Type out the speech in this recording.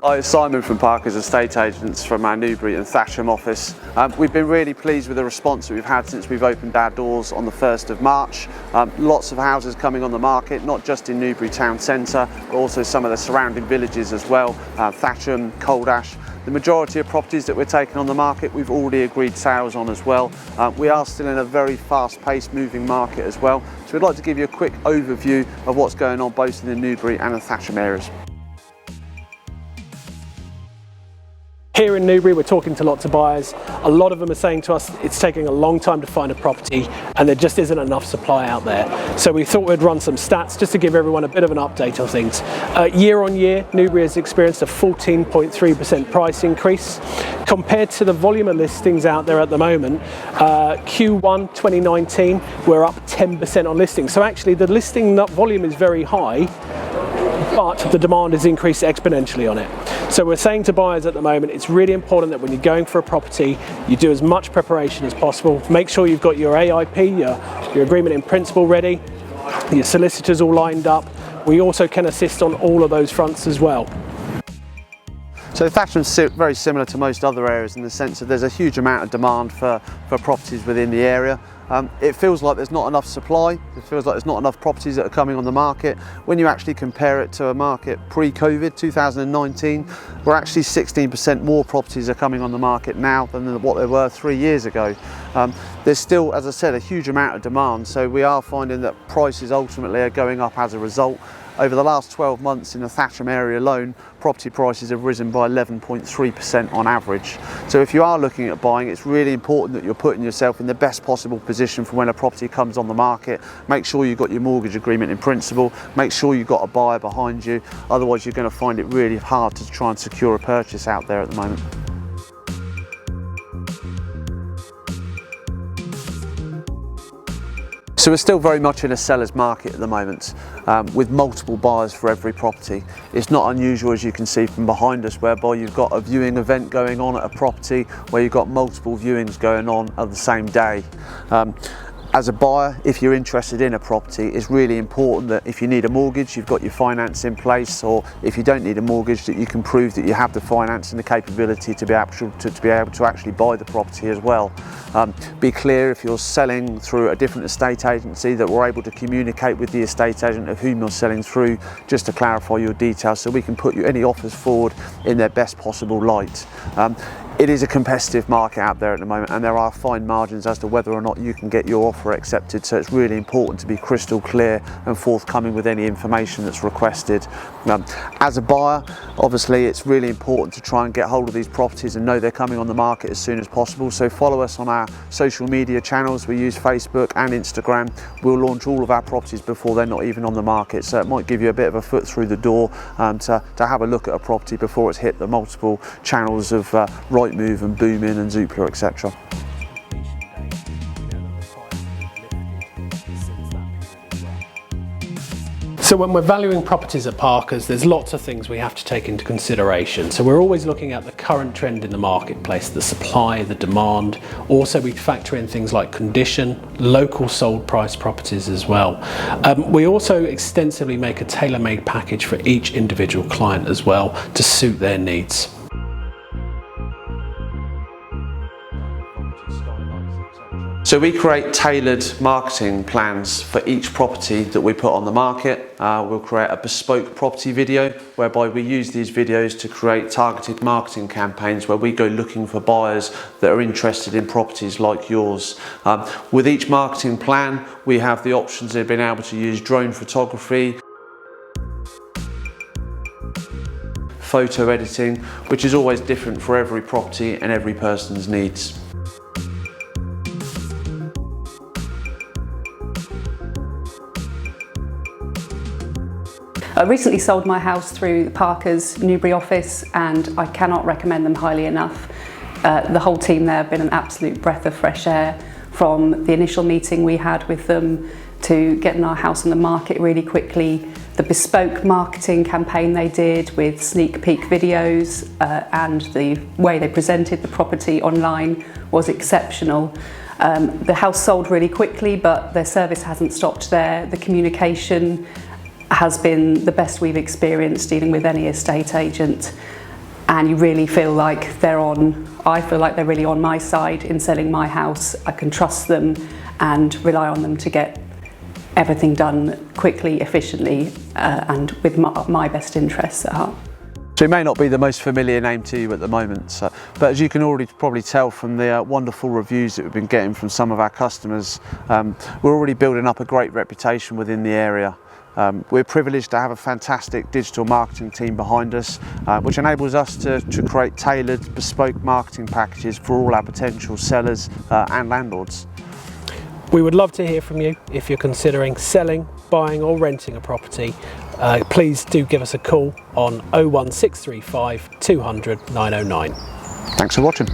Hi, it's Simon from Parker's Estate Agents from our Newbury and Thatcham office. We've been really pleased with the response that we've had since we've opened our doors on the 1st of March. Lots of houses coming on the market, not just in Newbury town centre, but also some of the surrounding villages as well, Thatcham, Coldash. The majority of properties that we're taking on the market, we've already agreed sales on as well. We are still in a very fast-paced moving market as well. So we'd like to give you a quick overview of what's going on both in the Newbury and the Thatcham areas. Here in Newbury, we're talking to lots of buyers. A lot of them are saying to us it's taking a long time to find a property and there just isn't enough supply out there. So we thought we'd run some stats just to give everyone a bit of an update on things. Year on year, Newbury has experienced a 14.3% price increase. Compared to the volume of listings out there at the moment, Q1 2019, we're up 10% on listings. So actually the listing volume is very high, but the demand has increased exponentially on it. So we're saying to buyers at the moment, it's really important that when you're going for a property, you do as much preparation as possible. Make sure you've got your AIP, your agreement in principle ready, your solicitors all lined up. We also can assist on all of those fronts as well. So Thatcham's very similar to most other areas in the sense that there's a huge amount of demand for properties within the area. It feels like there's not enough supply, it feels like there's not enough properties that are coming on the market. When you actually compare it to a market pre-COVID, 2019, we're actually 16% more properties are coming on the market now than what they were 3 years ago. There's still, as I said, a huge amount of demand, so we are finding that prices ultimately are going up as a result. Over the last 12 months in the Thatcham area alone, property prices have risen by 11.3% on average. So if you are looking at buying, it's really important that you're putting yourself in the best possible position for when a property comes on the market. Make sure you've got your mortgage agreement in principle, make sure you've got a buyer behind you, otherwise you're going to find it really hard to try and secure a purchase out there at the moment. So we're still very much in a seller's market at the moment, with multiple buyers for every property. It's not unusual, as you can see from behind us, whereby you've got a viewing event going on at a property where you've got multiple viewings going on at the same day. As a buyer, if you're interested in a property, it's really important that if you need a mortgage, you've got your finance in place, or if you don't need a mortgage, that you can prove that you have the finance and the capability to be able to actually buy the property as well. Be clear if you're selling through a different estate agency that we're able to communicate with the estate agent of whom you're selling through, just to clarify your details so we can put any offers forward in their best possible light. It is a competitive market out there at the moment, and there are fine margins as to whether or not you can get your offer accepted, so it's really important to be crystal clear and forthcoming with any information that's requested. As a buyer, obviously it's really important to try and get hold of these properties and know they're coming on the market as soon as possible, so follow us on our social media channels. We use Facebook and Instagram. We'll launch all of our properties before they're not even on the market, so it might give you a bit of a foot through the door to have a look at a property before it's hit the multiple channels of Rightmove and Boomin and Zoopla, etc. So when we're valuing properties at Parker's, there's lots of things we have to take into consideration. So we're always looking at the current trend in the marketplace, the supply, the demand. Also, we factor in things like condition, local sold price properties as well. We also extensively make a tailor-made package for each individual client as well to suit their needs. So we create tailored marketing plans for each property that we put on the market. We'll create a bespoke property video whereby we use these videos to create targeted marketing campaigns where we go looking for buyers that are interested in properties like yours. With each marketing plan, we have the options of being able to use drone photography, photo editing, which is always different for every property and every person's needs. I recently sold my house through the Parker's Newbury office, and I cannot recommend them highly enough. The whole team there have been an absolute breath of fresh air, from the initial meeting we had with them to getting our house on the market really quickly. The bespoke marketing campaign they did with sneak peek videos and the way they presented the property online was exceptional. The house sold really quickly, but their service hasn't stopped there. The communication has been the best we've experienced dealing with any estate agent. and you really feel like I feel like they're really on my side in selling my house. I can trust them and rely on them to get everything done quickly, efficiently, and with my best interests at heart. So it may not be the most familiar name to you at the moment, but as you can already probably tell from the wonderful reviews that we've been getting from some of our customers, we're already building up a great reputation within the area. We're privileged to have a fantastic digital marketing team behind us, which enables us to create tailored, bespoke marketing packages for all our potential sellers and landlords. We would love to hear from you if you're considering selling, buying or renting a property. Please do give us a call on 01635 200 909. Thanks for watching.